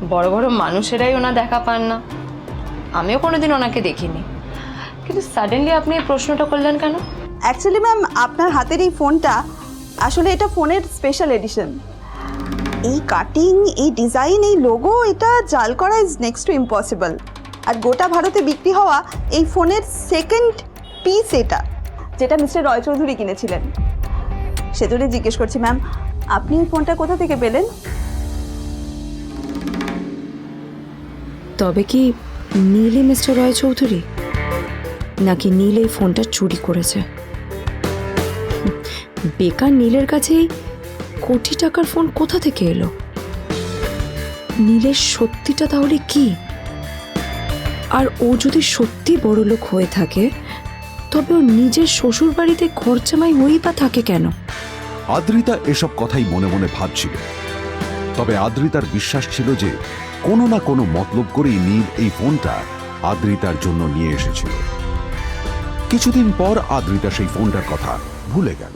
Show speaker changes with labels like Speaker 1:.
Speaker 1: বড় বড় মানুষেরাই ওনা দেখা পান না, আমিও কোনোদিন ওনাকে দেখিনি, কিন্তু সাডেনলি আপনি এই প্রশ্নটা করলেন কেন?
Speaker 2: অ্যাকচুয়ালি ম্যাম, আপনার হাতের এই ফোনটা আসলে এটা ফোনের স্পেশাল এডিশন। এই কাটিং, এই ডিজাইন, এই লোগো, এটা জাল করা ইজ নেক্সট টু ইম্পসিবল। আর গোটা ভারতে বিক্রি হওয়া এই ফোনের সেকেন্ড পিস এটা, যেটা মিস্টার রয় চৌধুরী কিনেছিলেন। সেজন্য জিজ্ঞেস করছি ম্যাম, আপনি এই ফোনটা কোথা থেকে পেলেন?
Speaker 3: তবে কি নীলই মিস্টার রয় চৌধুরী, নাকি নীল এই ফোনটা চুরি করেছে? বেকার নীলের কাছেই কোটি টাকার ফোন কোথা থেকে এলো? নীলের সত্যিটা তাহলে কি? আর ও যদি সত্যি বড়লোক হয়ে থাকে, তবে ও নিজের শ্বশুর বাড়িতে খরচামাই হয়েই বা থাকে কেন?
Speaker 4: আদ্রিতা এসব কথাই মনে মনে ভাবছিল। তবে আদ্রিতার বিশ্বাস ছিল যে কোনো না কোনো মতলব করেই নীল এই ফোনটা আদ্রিতার জন্য নিয়ে এসেছিল। কিছুদিন পর আদ্রিতা সেই ফোনটার কথা ভুলে গেল।